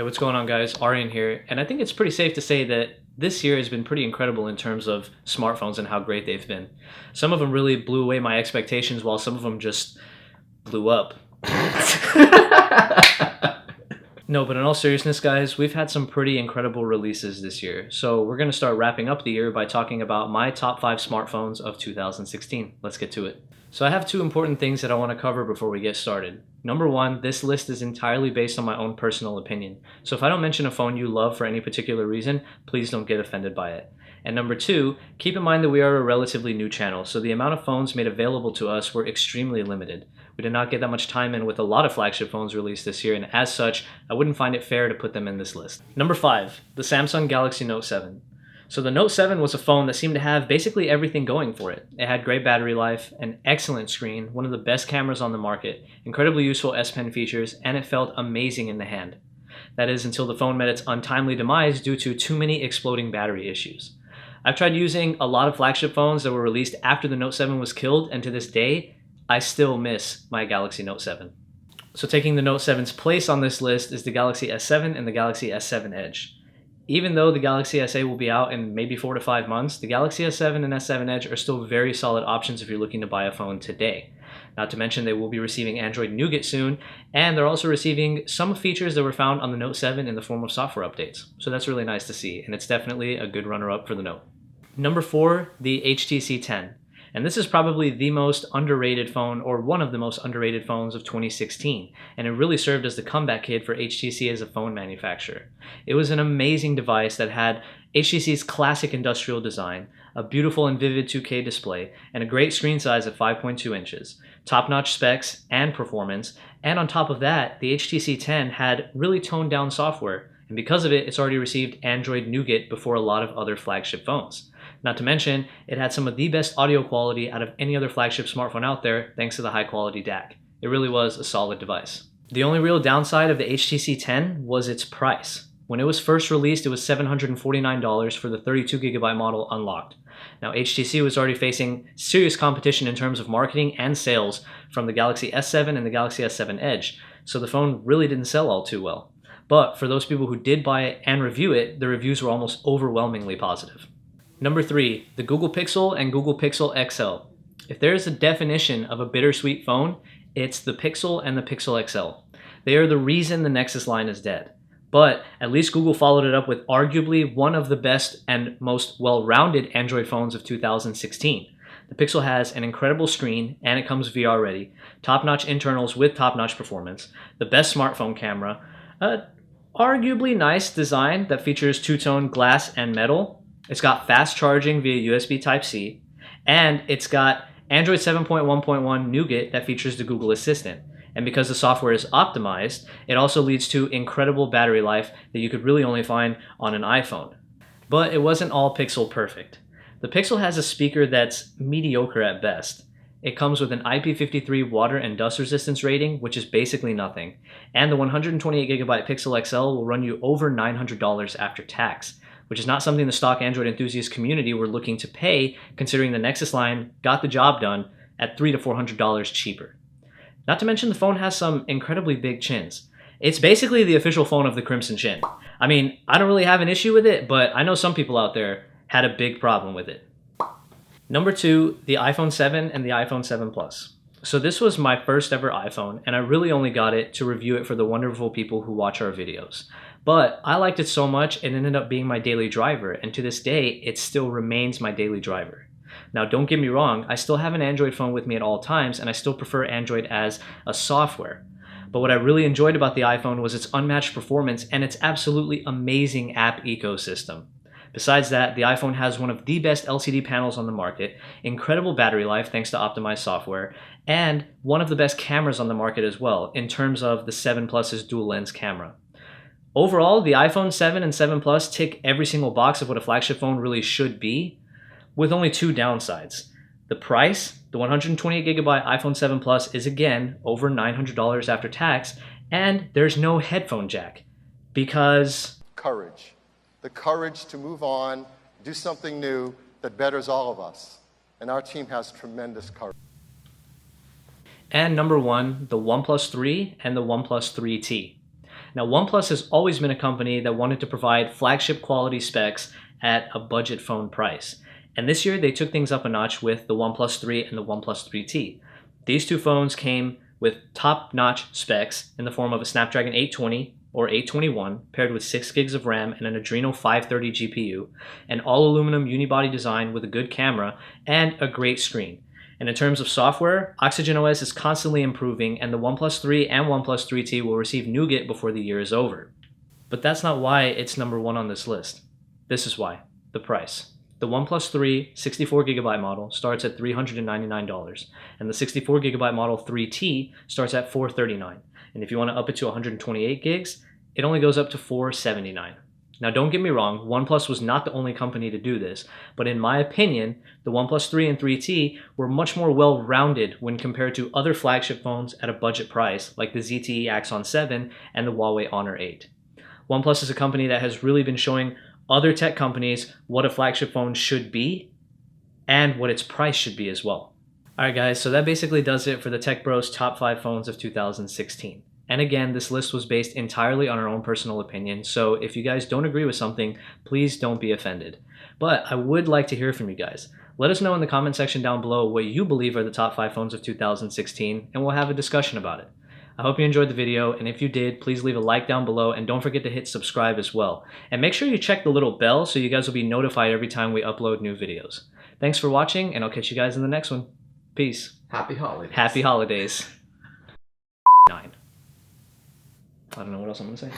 Hey, what's going on, guys? Aryan here, and I think it's pretty safe to say that this year has been pretty incredible in terms of smartphones and how great they've been. Some of them really blew away my expectations, while some of them just blew up. No, but in all seriousness, guys, we've had some pretty incredible releases this year. So we're going to start wrapping up the year by talking about my top 5 smartphones of 2016. Let's get to it. So I have 2 important things that I want to cover before we get started. Number 1, this list is entirely based on my own personal opinion. So if I don't mention a phone you love for any particular reason, please don't get offended by it. And number 2, keep in mind that we are a relatively new channel, so the amount of phones made available to us were extremely limited. We did not get that much time in with a lot of flagship phones released this year, and as such, I wouldn't find it fair to put them in this list. Number 5, the Samsung Galaxy Note 7. So the Note 7 was a phone that seemed to have basically everything going for it. It had great battery life, an excellent screen, one of the best cameras on the market, incredibly useful S Pen features, and it felt amazing in the hand. That is until the phone met its untimely demise due to too many exploding battery issues. I've tried using a lot of flagship phones that were released after the Note 7 was killed, and to this day, I still miss my Galaxy Note 7. So taking the Note 7's place on this list is the Galaxy S7 and the Galaxy S7 Edge. Even though the Galaxy S8 will be out in maybe 4 to 5 months, the Galaxy S7 and S7 Edge are still very solid options if you're looking to buy a phone today. Not to mention they will be receiving Android Nougat soon, and they're also receiving some features that were found on the Note 7 in the form of software updates. So that's really nice to see, and it's definitely a good runner-up for the Note. Number 4, the HTC Ten. And this is probably the most underrated phone, or one of the most underrated phones of 2016, and it really served as the comeback kid for HTC as a phone manufacturer. It was an amazing device that had HTC's classic industrial design, a beautiful and vivid 2K display, and a great screen size of 5.2 inches, top-notch specs and performance, and on top of that, the HTC Ten had really toned down software, and because of it, it's already received Android Nougat before a lot of other flagship phones. Not to mention, it had some of the best audio quality out of any other flagship smartphone out there thanks to the high quality DAC. It really was a solid device. The only real downside of the HTC Ten was its price. When it was first released, it was $749 for the 32GB model unlocked. Now, HTC was already facing serious competition in terms of marketing and sales from the Galaxy S7 and the Galaxy S7 Edge, so the phone really didn't sell all too well. But for those people who did buy it and review it, the reviews were almost overwhelmingly positive. Number 3, the Google Pixel and Google Pixel XL. If there is a definition of a bittersweet phone, it's the Pixel and the Pixel XL. They are the reason the Nexus line is dead. But at least Google followed it up with arguably one of the best and most well-rounded Android phones of 2016. The Pixel has an incredible screen and it comes VR ready, top-notch internals with top-notch performance, the best smartphone camera, arguably nice design that features two-tone glass and metal. It's got fast charging via USB Type-C, and it's got Android 7.1.1 Nougat that features the Google Assistant. And because the software is optimized, it also leads to incredible battery life that you could really only find on an iPhone. But it wasn't all Pixel perfect. The Pixel has a speaker that's mediocre at best. It comes with an IP53 water and dust resistance rating, which is basically nothing. And the 128GB Pixel XL will run you over $900 after tax, which is not something the stock Android enthusiast community were looking to pay, considering the Nexus line got the job done at $300 to $400 cheaper. Not to mention the phone has some incredibly big chins. It's basically the official phone of the Crimson Chin. I mean, I don't really have an issue with it, but I know some people out there had a big problem with it. Number 2, the iPhone 7 and the iPhone 7 Plus. So this was my first ever iPhone, and I really only got it to review it for the wonderful people who watch our videos. But I liked it so much, it ended up being my daily driver, and to this day, it still remains my daily driver. Now, don't get me wrong, I still have an Android phone with me at all times, and I still prefer Android as a software. But what I really enjoyed about the iPhone was its unmatched performance and its absolutely amazing app ecosystem. Besides that, the iPhone has one of the best LCD panels on the market, incredible battery life thanks to optimized software, and one of the best cameras on the market as well, in terms of the 7 Plus's dual lens camera. Overall, the iPhone 7 and 7 Plus tick every single box of what a flagship phone really should be, with only 2 downsides. The price, the 128GB iPhone 7 Plus is again over $900 after tax, and there's no headphone jack, because courage. The courage to move on, do something new that betters all of us. And our team has tremendous courage. And number 1, the OnePlus 3 and the OnePlus 3T. Now, OnePlus has always been a company that wanted to provide flagship quality specs at a budget phone price. And this year, they took things up a notch with the OnePlus 3 and the OnePlus 3T. These two phones came with top-notch specs in the form of a Snapdragon 820 or 821 paired with 6 gigs of RAM and an Adreno 530 GPU, an all-aluminum unibody design with a good camera, and a great screen. And in terms of software, Oxygen OS is constantly improving, and the OnePlus 3 and OnePlus 3T will receive nougat before the year is over. But that's not why it's number one on this list. This is why: the price. The OnePlus 3 64GB model starts at $399, and the 64GB model 3T starts at $439. And if you want to up it to 128 gigs, it only goes up to $479. Now, don't get me wrong, OnePlus was not the only company to do this, but in my opinion, the OnePlus 3 and 3T were much more well-rounded when compared to other flagship phones at a budget price, like the ZTE Axon 7 and the Huawei Honor 8. OnePlus is a company that has really been showing other tech companies what a flagship phone should be and what its price should be as well. Alright guys, so that basically does it for the Tech Bros top 5 phones of 2016. And again, this list was based entirely on our own personal opinion, so if you guys don't agree with something, please don't be offended. But I would like to hear from you guys. Let us know in the comment section down below what you believe are the top 5 phones of 2016, and we'll have a discussion about it. I hope you enjoyed the video, and if you did, please leave a like down below, and don't forget to hit subscribe as well. And make sure you check the little bell so you guys will be notified every time we upload new videos. Thanks for watching, and I'll catch you guys in the next one. Peace. Happy holidays. Happy holidays. 9. I don't know what else I'm going to say.